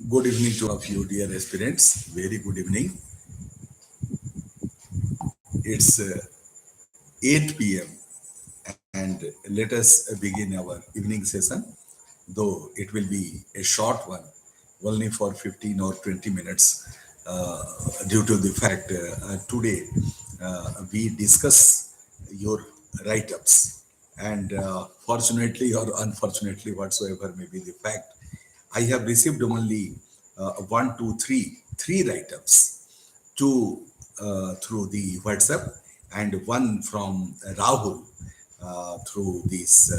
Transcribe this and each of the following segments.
Good evening to all of you, dear aspirants. Very good evening. It's 8 p.m. and let us begin our evening session, though it will be a short one, only for 15 or 20 minutes, due to the fact today we discuss your write-ups. And fortunately or unfortunately, whatsoever may be the fact, I have received only one, two, three write-ups, two through the WhatsApp and one from Rahul through this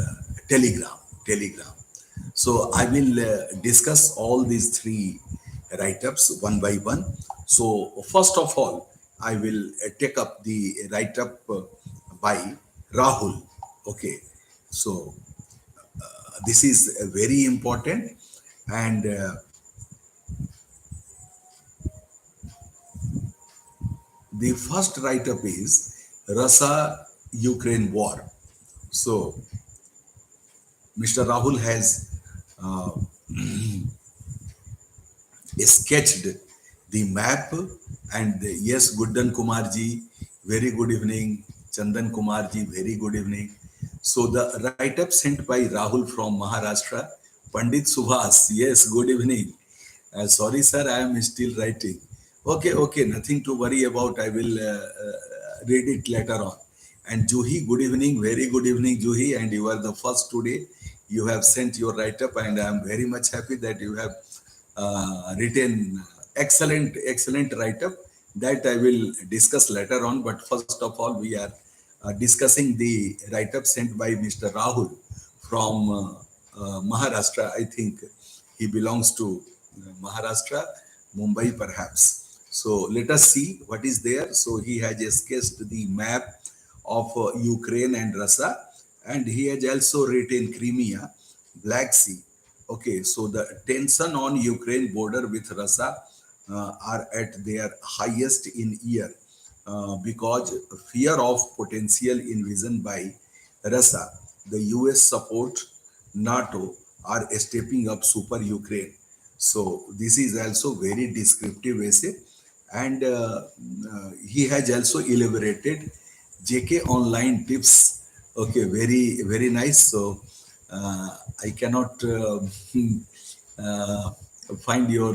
Telegram. So I will discuss all these three write-ups one by one. So first of all, I will take up the write-up by Rahul. Okay, so this is very important, and the first write-up is Russia-Ukraine war. So Mr. Rahul has uh, sketched the map, and yes, Guddan Kumarji, very good evening. Chandan Kumarji, very good evening. So the write-up sent by Rahul from Maharashtra, Pandit Subhas, yes, good evening. Sorry, sir, I am still writing. Okay, nothing to worry about. I will read it later on. And Juhi, good evening, very good evening, Juhi. And you are the first today. You have sent your write up, and I am very much happy that you have written excellent write up that I will discuss later on. But first of all, we are discussing the write up sent by Mr. Rahul from Maharashtra. I think he belongs to Maharashtra, Mumbai perhaps. So let us see what is there. So he has sketched the map of Ukraine and Russia, and he has also written Crimea, Black Sea. Okay, so the tension on Ukraine border with Russia are at their highest in year because fear of potential invasion by Russia. The US support NATO are stepping up super Ukraine. So this is also very descriptive essay, and he has also elaborated JK online tips. Okay, very nice. So I cannot uh, find your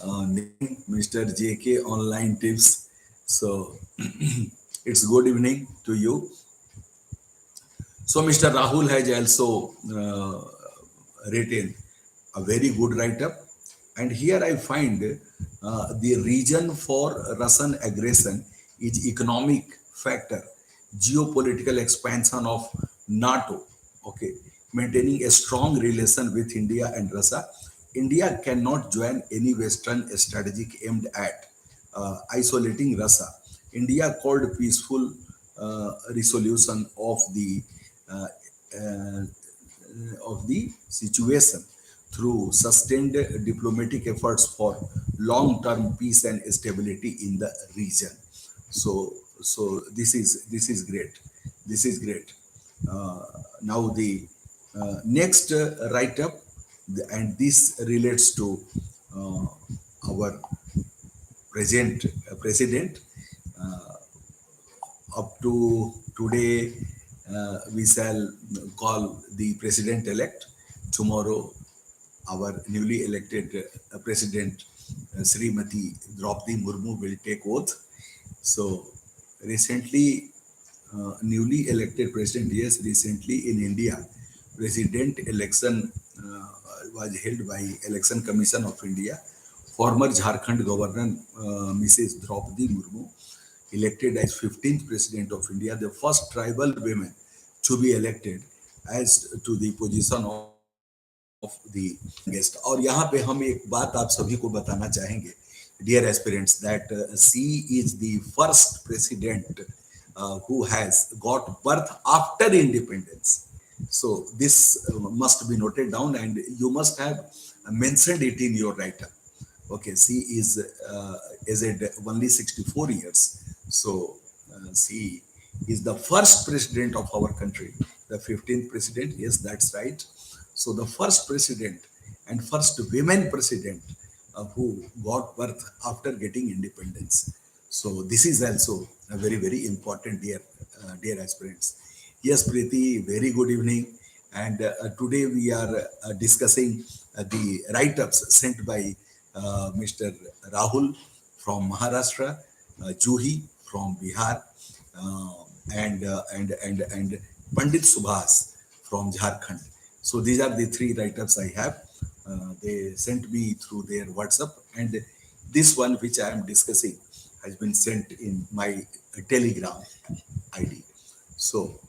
name, Mr. JK online tips. So it's good evening to you. So Mr. Rahul has also written a very good write-up, and here I find the reason for Russian aggression is economic factor, geopolitical expansion of NATO. Okay, maintaining a strong relation with India and Russia. India cannot join any Western strategic aimed at isolating Russia. India called peaceful resolution uh, uh, of the situation through sustained diplomatic efforts for long-term peace and stability in the region. So this is great. This is great. Now the next write-up, and this relates to uh, our present president. Uh, Up to today, we shall call the president elect. Tomorrow, our newly elected president, Srimati Draupadi Murmu, will take oath. So, recently, newly elected president, yes, recently in India, president election was held by Election Commission of India. Former Jharkhand governor, Mrs. Draupadi Murmu, elected as 15th president of India, the first tribal women to be elected as to the position of the guest. और यहाँ पे हम एक बात आप सभी को बताना चाहेंगे, dear aspirants, that she is the first president who has got birth after independence. So this must be noted down, and you must have mentioned it in your write-up. Okay, she is aged only 64 years. So she is the first president of our country, the 15th president. Yes, that's right. So the first president and first women president who got birth after getting independence. So this is also a very very important, dear aspirants. Yes, Preeti, very good evening. And today we are discussing the write-ups sent by Mr. Rahul from Maharashtra, Juhi from Bihar, uh, and Pandit Subhas from Jharkhand. So these are the three write-ups I have. They sent me through their WhatsApp, and this one which I am discussing has been sent in my Telegram ID. So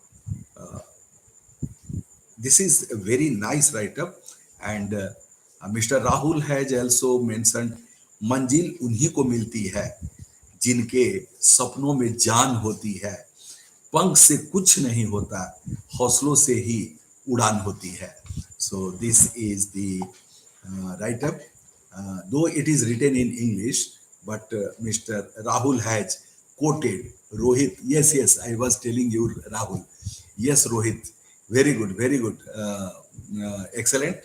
this is a very nice write-up, and Mr. Rahul has also mentioned, मंजिल उन्हीं को मिलती है जिनके सपनों में जान होती है, पंख से कुछ नहीं होता, हौसलों से ही उड़ान होती है. So this is the write-up. Though it is written in English, but Mr. Rahul has quoted Rohit. Yes, yes, I was telling you, Rahul. Yes, Rohit. Very good, very good. Excellent,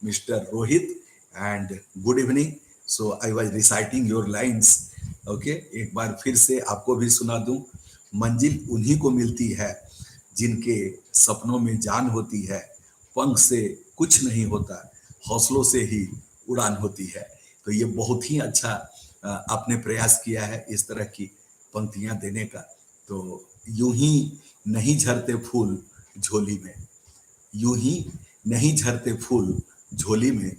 Mr. Rohit. And good evening. So I was reciting your lines. Okay, एक बार फिर से आपको भी सुना दूं. मंजिल उन्हीं को मिलती है जिनके सपनों में जान होती है, पंख से कुछ नहीं होता, हौसलों से ही उड़ान होती है. तो ये बहुत ही अच्छा आपने प्रयास किया है इस तरह की पंक्तियां देने का. तो यूं ही नहीं झरते फूल झोली में, यूं ही नहीं झरते फूल झोली में,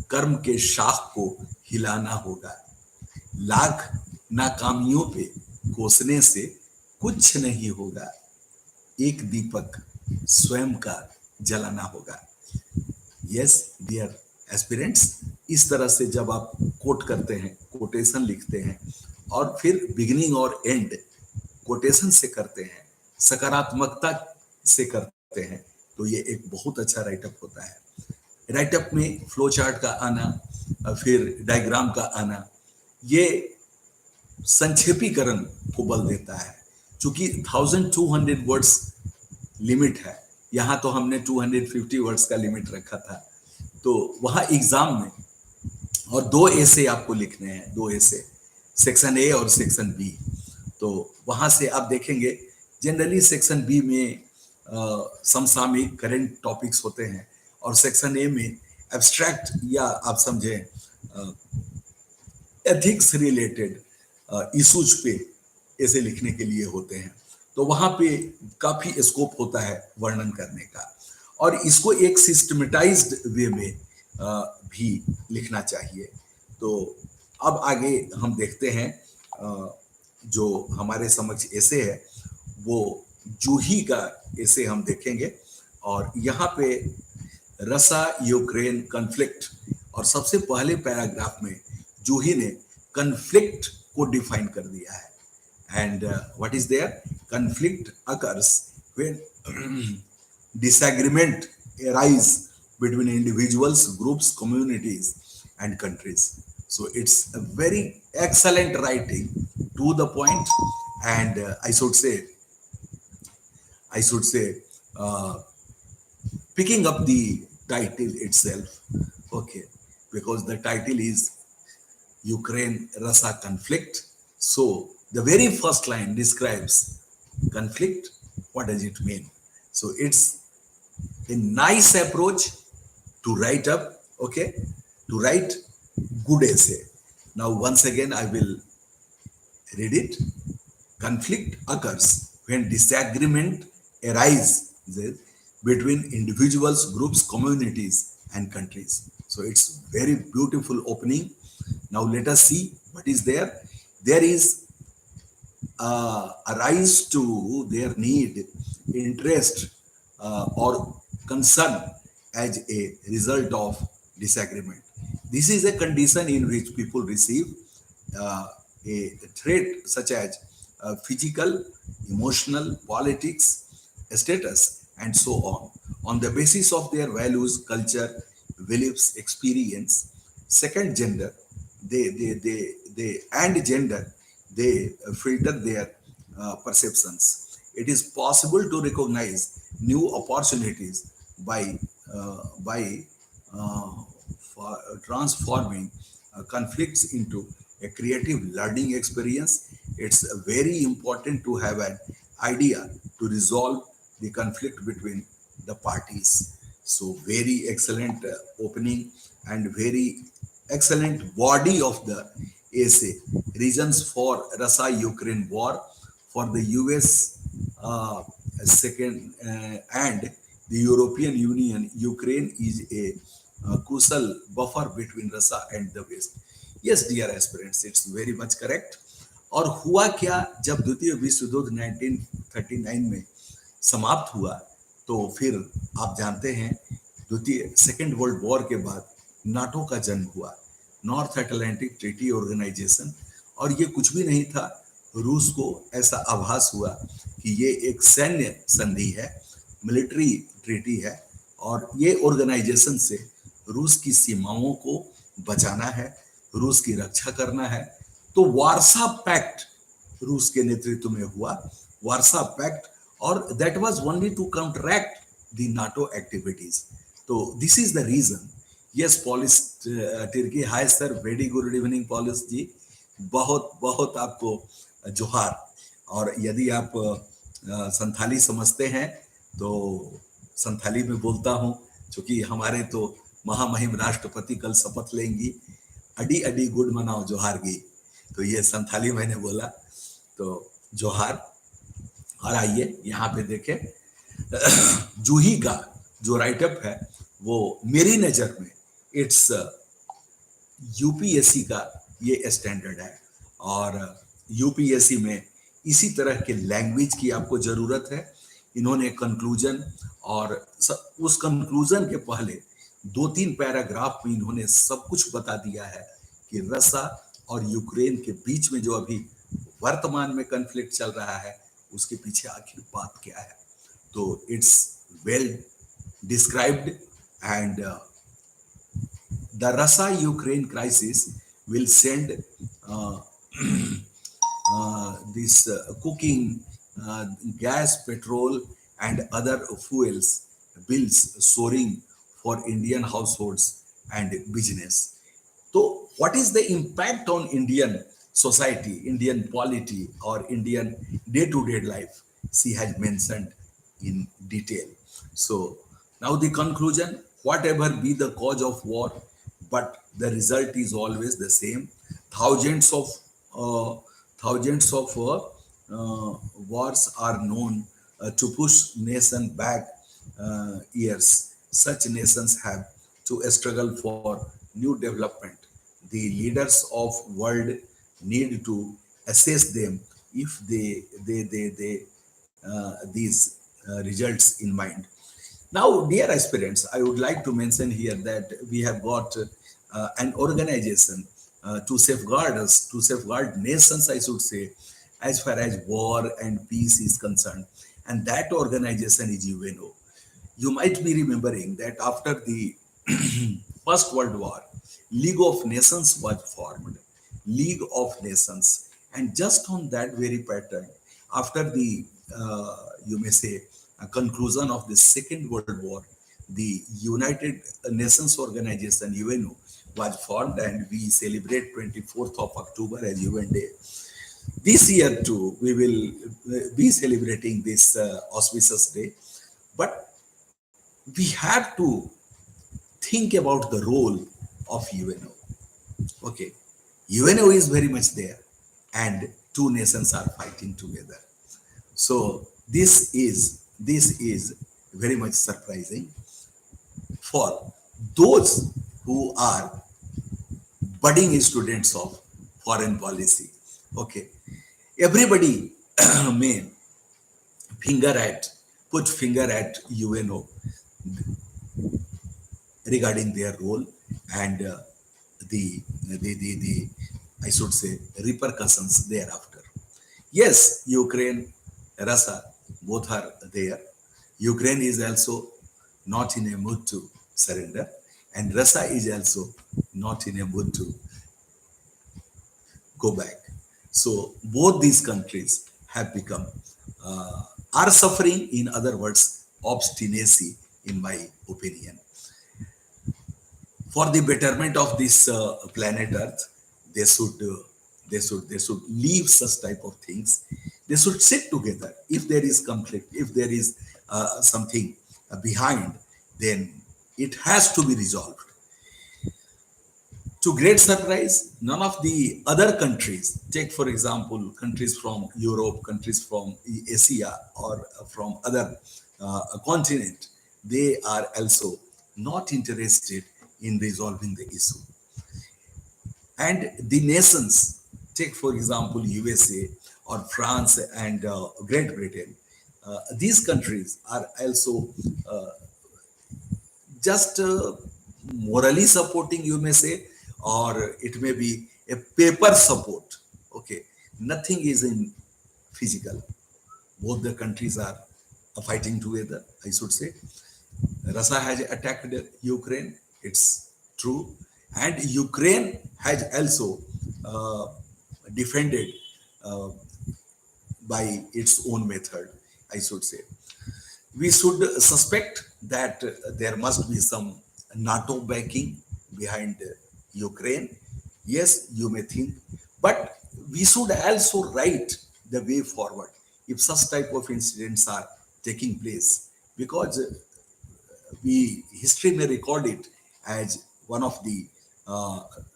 कर्म के शाख को हिलाना होगा, लाख नाकामियों पे कोसने से कुछ नहीं होगा, एक दीपक स्वयं का जलाना होगा. यस डियर एस्पिरेंट्स, इस तरह से जब आप कोट करते हैं, कोटेशन लिखते हैं, और फिर बिगिनिंग और एंड कोटेशन से करते हैं, सकारात्मकता से करते हैं, तो ये एक बहुत अच्छा राइटअप होता है. राइटअप में फ्लो चार्ट का आना, फिर डायग्राम का आना, ये संक्षेपीकरण को बल देता है. चूंकि 1200 वर्ड्स लिमिट है, यहाँ तो हमने 250 वर्ड्स का लिमिट रखा था, तो वहाँ एग्जाम में और दो ऐसे आपको लिखने हैं, दो ऐसे, सेक्शन ए और सेक्शन बी. तो वहाँ से आप देखेंगे जनरली सेक्शन बी में समसामयिक करेंट टॉपिक्स होते हैं, और सेक्शन ए में एब्स्ट्रैक्ट या आप समझे एथिक्स रिलेटेड इशूज पे ऐसे लिखने के लिए होते हैं. तो वहां पे काफी स्कोप होता है वर्णन करने का, और इसको एक सिस्टमेटाइज्ड वे में भी लिखना चाहिए. तो अब आगे हम देखते हैं, जो हमारे समक्ष ऐसे है वो जूही का ऐसे हम देखेंगे. और यहाँ पे रसा यूक्रेन कन्फ्लिक्ट, और सबसे पहले पैराग्राफ में जूही ने कन्फ्लिक्ट को डिफाइन कर दिया है. And what is there? Conflict occurs when disagreement arise between individuals, groups, communities, and countries. So it's a very excellent writing, to the point, and I should say, picking up the title itself, okay, because the title is Ukraine-Russia conflict. So the very first line describes conflict. What does it mean? So it's a nice approach to write up, okay, to write good essay. Now once again I will read it. Conflict occurs when disagreement arises between individuals, groups, communities, and countries. So it's very beautiful opening. Now let us see what is there. There is arise to their need, interest, or concern as a result of disagreement. This is a condition in which people receive a threat such as physical, emotional, politics, status, and so on the basis of their values, culture, beliefs, experience. Second, gender, they and gender, they filter their perceptions. It is possible to recognize new opportunities by transforming conflicts into a creative learning experience. It's very important to have an idea to resolve the conflict between the parties. So, very excellent opening and very excellent body of the essay. Reasons for Russia-Ukraine war, for the US second and the European Union. Ukraine is a crucial buffer between Russia and the West. Yes, dear aspirants, it's very much correct. और हुआ क्या जब द्वितीय विश्व युद्ध 1939 में समाप्त हुआ, तो फिर आप जानते हैं द्वितीय सेकेंड वर्ल्ड वॉर के बाद नाटो का जन्म हुआ, नॉर्थ अटलांटिक ट्रीटी ऑर्गेनाइजेशन। और ये कुछ भी नहीं था, रूस को ऐसा आभास हुआ कि ये एक सैन्य संधि है, मिलिट्री ट्रीटी है, और ये ऑर्गेनाइजेशन से रूस की सीमाओं को बचाना है, रूस की रक्षा करना है। तो वार्सा पैक्ट रूस के नेतृत्व में हुआ, वार्सा पैक्ट, और that was only to counteract the NATO activities. तो this is the reason. Yes Polis Tirkey, hi sir, very good evening Polis ji, बहुत बहुत आपको जोहार। और यदि आप संथाली समझते हैं तो संथाली में बोलता हूं, क्योंकि हमारे तो महामहिम राष्ट्रपति कल शपथ लेंगी, अडी अडी गुड मनाओ जोहार गी, तो ये संथाली मैंने बोला, तो जोहार। और आइए यहाँ पे देखें, जूही का जो राइटअप है वो मेरी नजर में इट्स यूपीएससी का ये स्टैंडर्ड है, और यूपीएससी में इसी तरह के लैंग्वेज की आपको जरूरत है। इन्होंने कंक्लूजन, और उस कंक्लूजन के पहले 2-3 पैराग्राफ में इन्होंने सब कुछ बता दिया है कि रसिया और यूक्रेन के बीच में जो अभी वर्तमान में कॉन्फ्लिक्ट चल रहा है उसके पीछे आखिर बात क्या है। तो it's well described, and the Russia Ukraine crisis will send this cooking, gas, petrol, and other fuels bills soaring for Indian households and business. So, what is the impact on Indian society, Indian polity, or Indian day-to-day life? She has mentioned in detail. So, now the conclusion: whatever be the cause of war, but the result is always the same. Thousands of uh, thousands of wars are known to push nation back years. Such nations have to struggle for new development. The leaders of world need to assess them if they these results in mind. Now, dear aspirants, I would like to mention here that we have got an organization to safeguard us, to safeguard nations, I should say, as far as war and peace is concerned. And that organization is UNO. You might be remembering that after the First World War, League of Nations was formed. League of Nations. And just on that very pattern, after the, you may say, conclusion of the Second World War, the United Nations Organization, UNO, was formed, and we celebrate 24th of October as UN Day. This year too, we will be celebrating this auspicious day. But we have to think about the role of UNO. Okay, UNO is very much there, and two nations are fighting together. So this is very much surprising for those who are budding students of foreign policy. Okay, everybody may put finger at UNO regarding their role and the I should say repercussions thereafter. Yes, Ukraine, Russia, both are there. Ukraine is also not in a mood to surrender, and Russia is also not in a mood to go back. So both these countries have become are suffering. In other words, obstinacy, in my opinion. for the betterment of this planet Earth, they should they should leave such type of things. They should sit together. If there is conflict, if there is something behind, then it has to be resolved. To great surprise, none of the other countries, take for example, countries from Europe, countries from Asia, or from other continent, they are also not interested in resolving the issue. And the nations, take for example USA or France and Great Britain, these countries are also just morally supporting, you may say, or it may be a paper support. Okay, nothing is in physical. Both the countries are fighting together, I should say. Russia has attacked Ukraine, it's true, and Ukraine has also uh, defended uh, by its own method, I should say. We should suspect that there must be some NATO backing behind Ukraine. Yes, you may think, but we should also write the way forward if such type of incidents are taking place, because we history may record it as one of the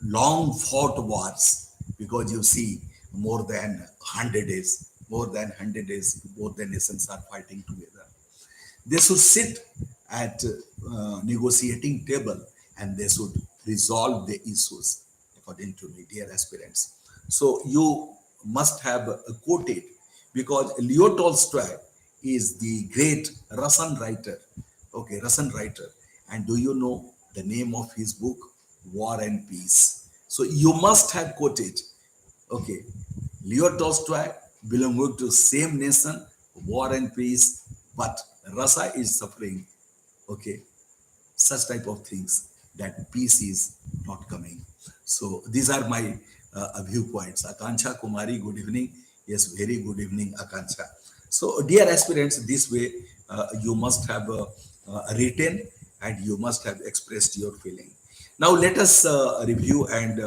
long fought wars, because you see more than 100 days, both the nations are fighting together. They should sit at negotiating table, and they should resolve the issues, according to me, dear aspirants. So you must have quoted, because Leo Tolstoy is the great Russian writer. Okay, Russian writer. And do you know the name of his book? War and Peace. So you must have quoted. Okay, Leo Tolstoy belonging to same nation, War and Peace, but Russia is suffering. Okay, such type of things, that peace is not coming. So these are my viewpoints. Akanksha Kumari, good evening. Yes, very good evening, Akanksha. So dear aspirants, this way you must have written, and you must have expressed your feeling. Now let us review and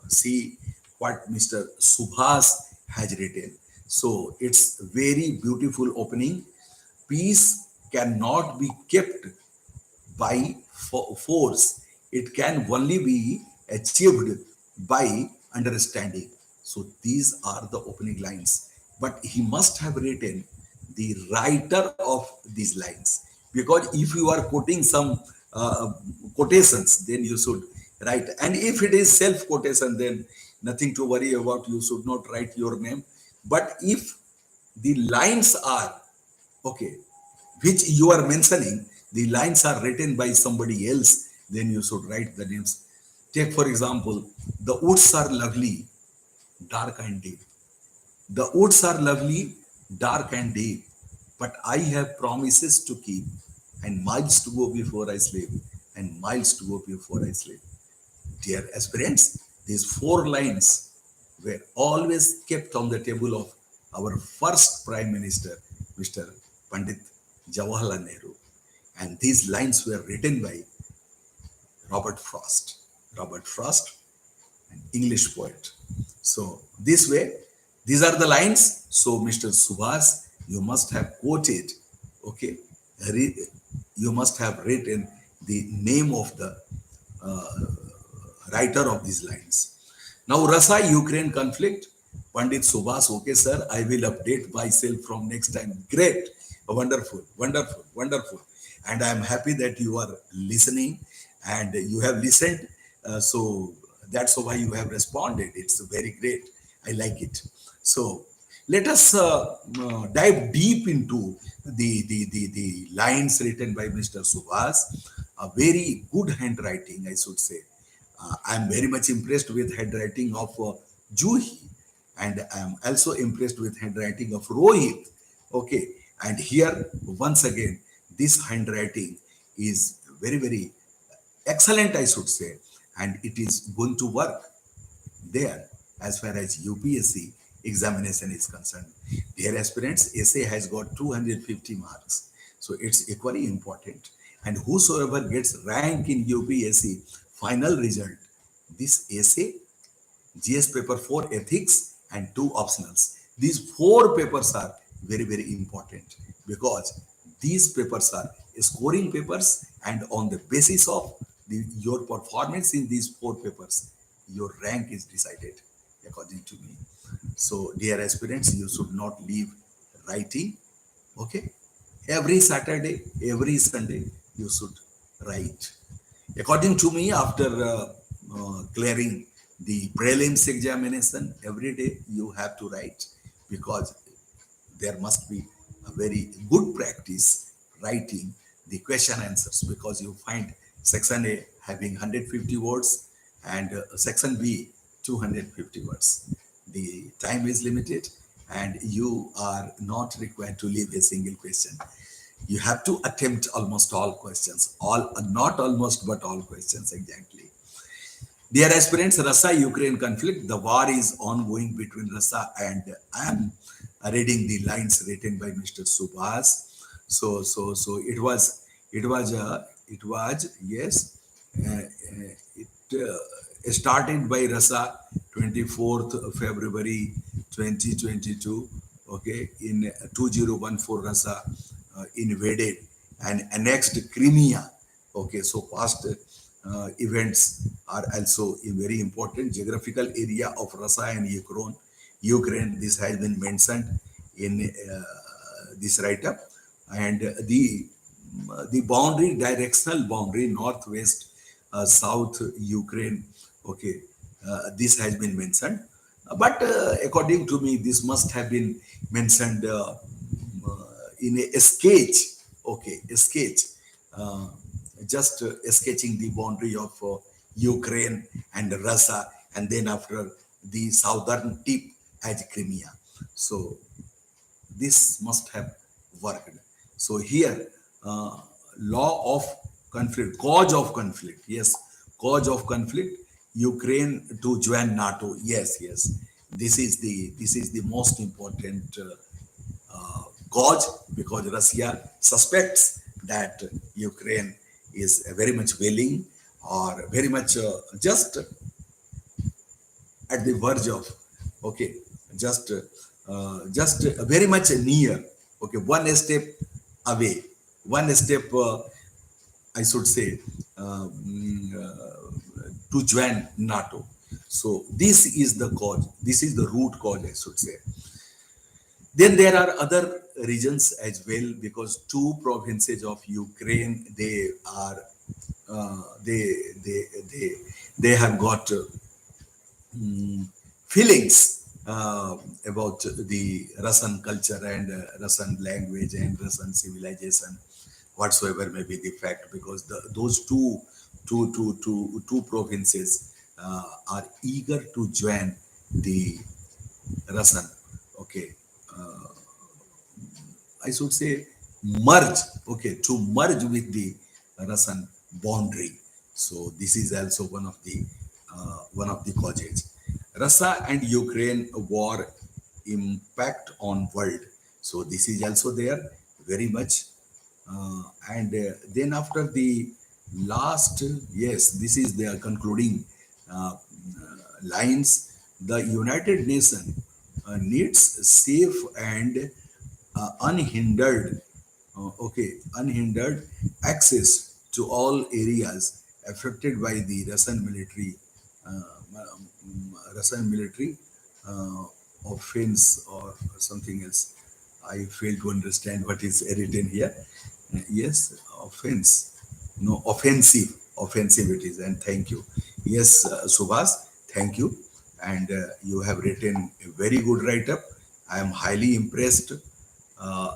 see what Mr. Subhas has written. So it's very beautiful opening. Peace cannot be kept by force. It can only be achieved by understanding. So these are the opening lines. But he must have written, the writer of these lines, because if you are quoting some quotations, then you should write. And if it is self quotation, then nothing to worry about. You should not write your name. But if the lines are okay, which you are mentioning, the lines are written by somebody else, then you should write the names. Take for example, the woods are lovely, dark and deep. The woods are lovely, dark and deep, but I have promises to keep, and miles to go before I sleep, and miles to go before I sleep. Dear aspirants, these four lines were always kept on the table of our first Prime Minister, Mr. Pandit Jawaharlal Nehru. And these lines were written by Robert Frost. Robert Frost, an English poet. So this way, these are the lines. So Mr. Subhas, you must have quoted, okay, you must have written the name of the writer of these lines. Now, Russia-Ukraine conflict, Pandit Subhas, okay, sir, I will update myself from next time. Great, wonderful, wonderful, wonderful. And I am happy that you are listening and you have listened. So that's why you have responded. It's very great. I like it. So let us dive deep into the lines written by Mr. Subhas. A very good handwriting, I should say. I am very much impressed with handwriting of Juhi, and I am also impressed with handwriting of Rohit. Okay, and here once again, this handwriting is very, very excellent, I should say, and it is going to work there as far as UPSC examination is concerned. Dear aspirants, essay has got 250 marks, so it's equally important. And whosoever gets rank in UPSC final result, this essay, GS paper 4 ethics and 2 optionals. These 4 papers are very, very important because these papers are scoring papers, and on the basis of your performance in these 4 papers, your rank is decided according to me. So, dear aspirants, you should not leave writing. Okay, every Saturday, every Sunday, you should write. According to me, after clearing the prelims examination, every day you have to write, because there must be a very good practice writing the question answers, because you find section A having 150 words and section B 250 words. The time is limited and you are not required to leave a single question. You have to attempt almost all questions, all, not almost, but all questions exactly. Dear aspirants, Russia-Ukraine conflict, the war is ongoing between Russia and I am reading the lines written by Mr. Subhas. So yes, it started by Russia 24th February 2022. Okay, in 2014, Russia invaded and annexed Crimea. Okay, so past events are also a very important geographical area of Russia and Ukraine. Ukraine, this has been mentioned in this write-up, and the boundary, directional boundary, northwest, south Ukraine. Okay, this has been mentioned, but according to me, this must have been mentioned in a sketch. Okay, a sketch. Uh, just sketching the boundary of Ukraine and Russia, and then after the southern tip as Crimea. So this must have worked. So here, law of conflict, cause of conflict. Yes, cause of conflict. Ukraine to join NATO. Yes, yes. This is the most important cause, because Russia suspects that Ukraine is very much willing or very much just at the verge of, okay, just very much near, okay, one step away, one step, I should say, to join NATO. So this is the cause, this is the root cause, I should say. Then there are other regions as well, because two provinces of Ukraine, they are they have got feelings about the Russian culture and Russian language and Russian civilization, whatsoever may be the fact, because those two provinces are eager to join the Russian. Okay, uh, I should say merge. Okay, to merge with the Russian boundary. So this is also one of the causes. Russia and Ukraine war impact on world. So this is also there very much. And then after the last, yes, this is their concluding lines. The United Nations needs safe and unhindered access to all areas affected by the Russian military uh, offense or something else. I fail to understand what is written here. Yes, offense. No, offensive it is, and thank you. Yes, Subhas, thank you. And you have written a very good write-up. I am highly impressed.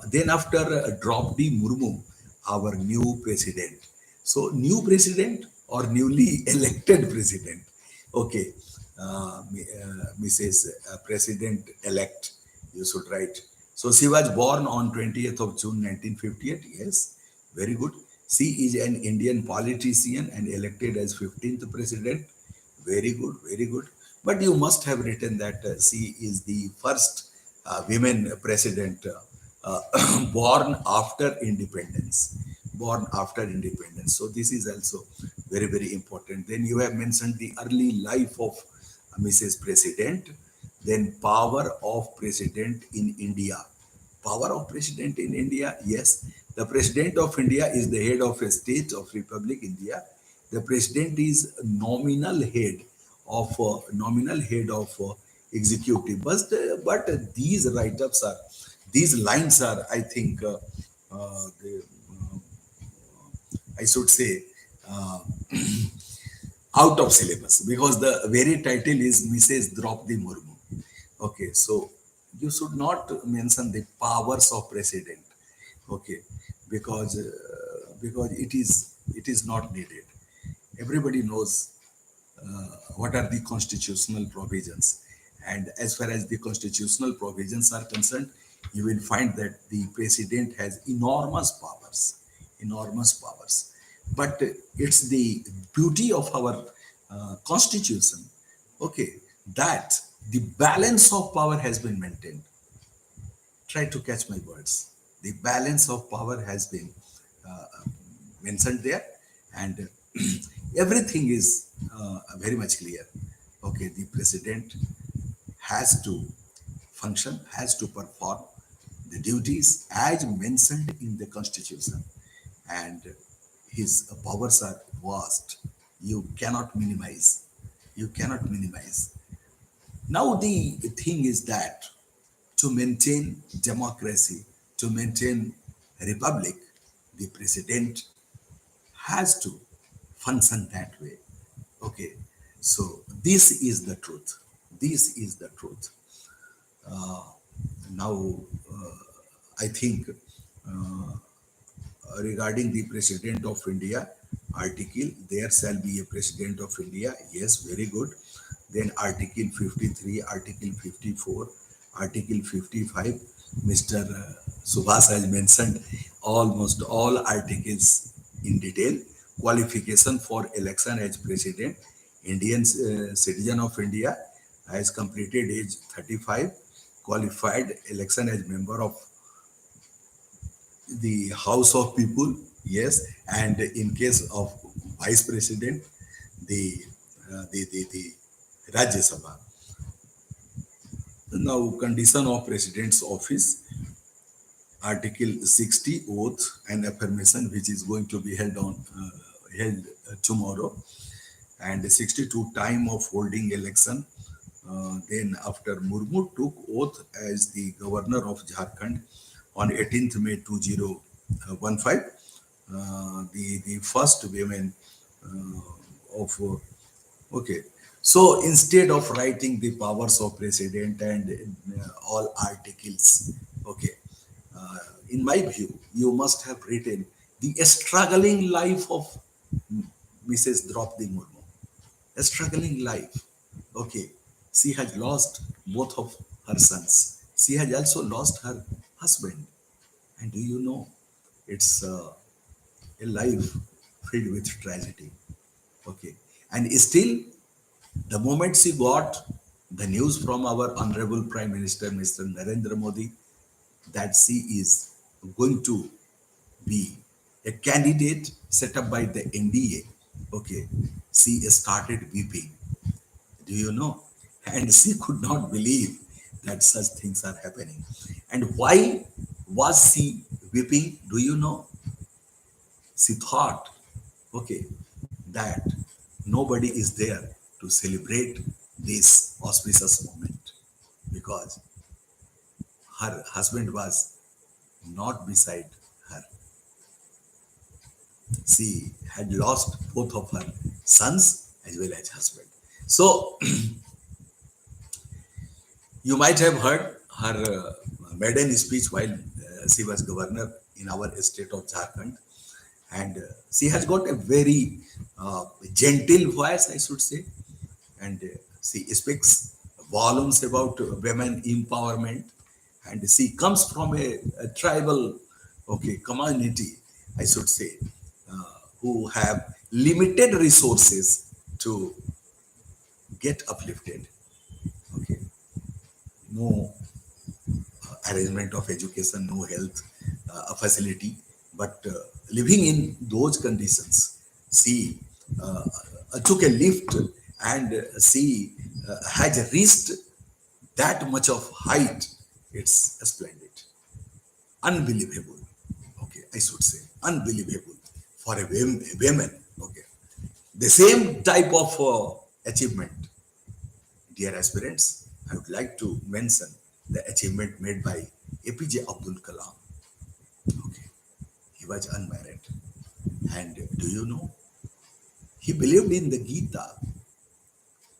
Then after Draupadi Murmu, our new president. So new president or newly elected president. Okay, Mrs. President-elect, you should write. So she was born on 20th of June 1958. Yes, very good. She is an Indian politician and elected as 15th president. Very good, very good. But you must have written that she is the first women president born after independence. born after independence. So this is also very, very important. Then you have mentioned the early life of Mrs. President, then power of president in India. Power of president in India, yes. The president of India is the head of a state of Republic India. The president is nominal head of executive. But these write-ups are, these lines are, I think, I should say, uh, out of syllabus because the very title is Mrs. Draupadi Murmu. Okay, so you should not mention the powers of president. Okay, because it is not needed. Everybody knows what are the constitutional provisions. And as far as the constitutional provisions are concerned, you will find that the president has enormous powers. But it's the beauty of our constitution, okay, that the balance of power has been maintained. Try to catch my words. The balance of power has been uh, mentioned there, and everything is very much clear. Okay, the president has to function, has to perform the duties as mentioned in the constitution, and his powers are vast. You cannot minimize. You cannot minimize. Now the thing is that to maintain democracy, to maintain a republic, the president has to function that way. Okay, so this is the truth. This is the truth. Now, I think regarding the president of India article, there shall be a president of India. Yes, very good. Then Article 53, Article 54, Article 55. Mr. Subhas has mentioned almost all articles in detail. Qualification for election as president. Indian citizen of India has completed age 35. Qualified election as member of the House of People, yes, and in case of Vice President, the the Rajya Sabha. Now, condition of President's office, Article 60, oath and affirmation, which is going to be held tomorrow, and 62, time of holding election. Then after Murmu took oath as the governor of Jharkhand on 18th May 2015, the first women of okay. So instead of writing the powers of president and all articles, okay, uh, in my view, you must have written the struggling life of Mrs. Draupadi Murmu. A struggling life. Okay, she has lost both of her sons. She has also lost her husband. And do you know, it's a life filled with tragedy. Okay, and still, the moment she got the news from our Honorable Prime Minister, Mr. Narendra Modi, that she is going to be a candidate set up by the NDA, okay, she started weeping. Do you know? And she could not believe that such things are happening. And why was she weeping? Do you know? She thought, okay, that nobody is there to celebrate this auspicious moment because her husband was not beside her. She had lost both of her sons as well as husband. So you might have heard her maiden speech while she was governor in our state of Jharkhand, and she has got a very gentle voice, I should say, and she speaks volumes about women empowerment, and she comes from a tribal, okay, community, I should say, who have limited resources to get uplifted. Okay, no arrangement of education, no health facility, but living in those conditions, she took a lift and she has reached that much of height. It's splendid, unbelievable. Okay, I should say unbelievable for a woman. Okay, the same type of achievement, dear aspirants. I would like to mention the achievement made by APJ Abdul Kalam. Okay, he was unmarried, and do you know he believed in the Gita.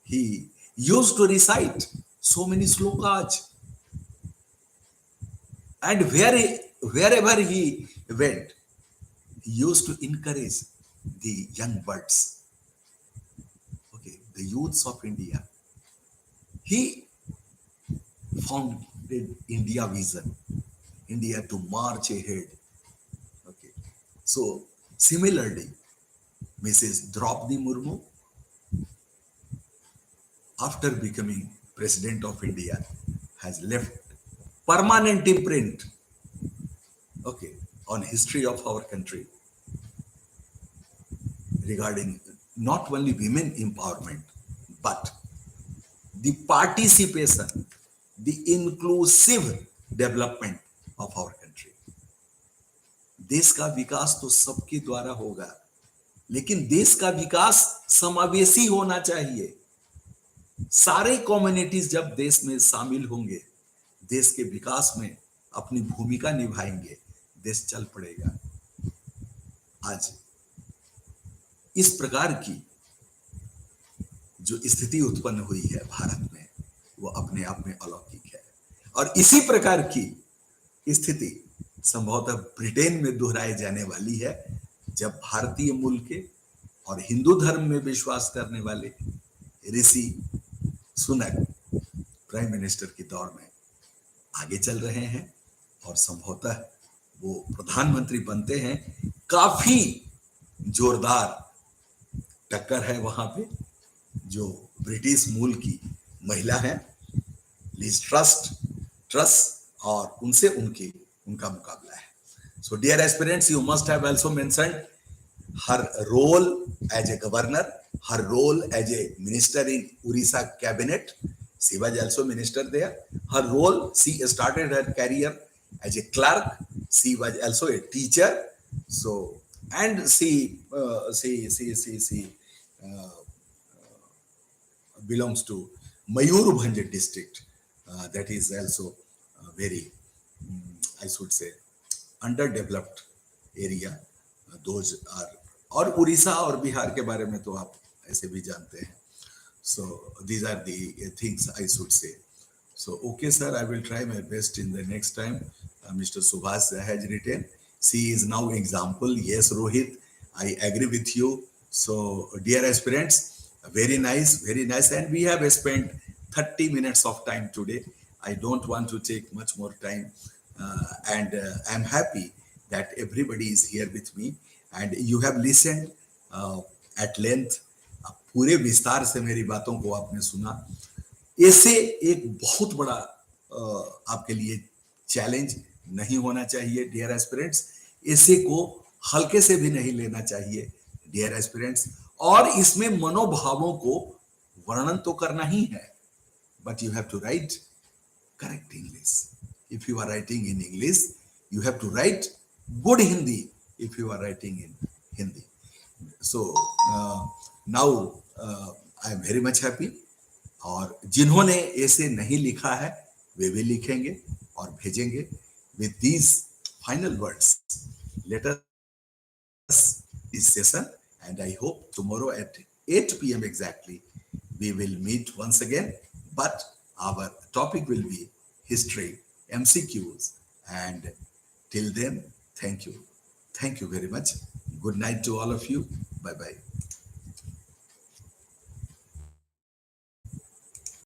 He used to recite so many slokas, and wherever he went, he used to encourage the young birds, okay, the youths of India. He founded India Vision, India to march ahead. Okay, so similarly, Mrs. Draupadi Murmu, after becoming President of India, has left permanent imprint, okay, on history of our country regarding not only women empowerment but the participation, the inclusive development of our country. देश का विकास तो सबके द्वारा होगा, लेकिन देश का विकास समावेशी होना चाहिए. सारे कम्युनिटीज जब देश में शामिल होंगे, देश के विकास में अपनी भूमिका निभाएंगे, देश चल पड़ेगा. आज इस प्रकार की जो स्थिति उत्पन्न हुई है भारत में, वो अपने आप में अलौकिक है. और इसी प्रकार की स्थिति संभवतः ब्रिटेन में दोहराई जाने वाली है, जब भारतीय मूल के और हिंदू धर्म में विश्वास करने वाले ऋषि सुनक प्राइम मिनिस्टर के दौर में आगे चल रहे हैं और संभवतः वो प्रधानमंत्री बनते हैं. काफी जोरदार टक्कर है वहां पे, जो ब्रिटिश मूल की महिला है लिज ट्रस, और उनसे उनका मुकाबला है. So dear aspirants, you must have also mentioned her role as a governor, her role as a minister in Orissa cabinet. She was also minister there. Her role, she started her career as a clerk. She was also a teacher. So, and she belongs to Mayurbhanj district. That is also very, I should say, underdeveloped area. Those are, और उड़ीसा और बिहार के बारे में तो आप ऐसे भी जानते हैं. So these are the things I should say. So okay sir, I will try my best in the next time. Mr. Subhas has written, she is now example. Yes Rohit, I agree with you. So dear aspirants, very nice, and we have spent 30 minutes of time today. I don't want to take much more time, and I'm happy that everybody is here with me and you have listened at length. पूरे विस्तार से मेरी बातों को आपने सुना. ऐसे एक बहुत बड़ा आपके लिए चैलेंज नहीं होना चाहिए डियर एस्पिरेंट्स. ऐसे को हल्के से भी नहीं लेना चाहिए डियर एस्पिरेंट्स. और इसमें मनोभावों को वर्णन तो करना ही है, but you have to write correct English. If you are writing in English, you have to write good Hindi if you are writing in Hindi. So now I am very much happy. और जिन्होंने ऐसे नहीं लिखा है वे भी लिखेंगे और भेजेंगे. With these final words, let us this session, and I hope tomorrow at 8 p.m. exactly we will meet once again. But our topic will be history, MCQs, and till then, thank you. Thank you very much. Good night to all of you. Bye-bye.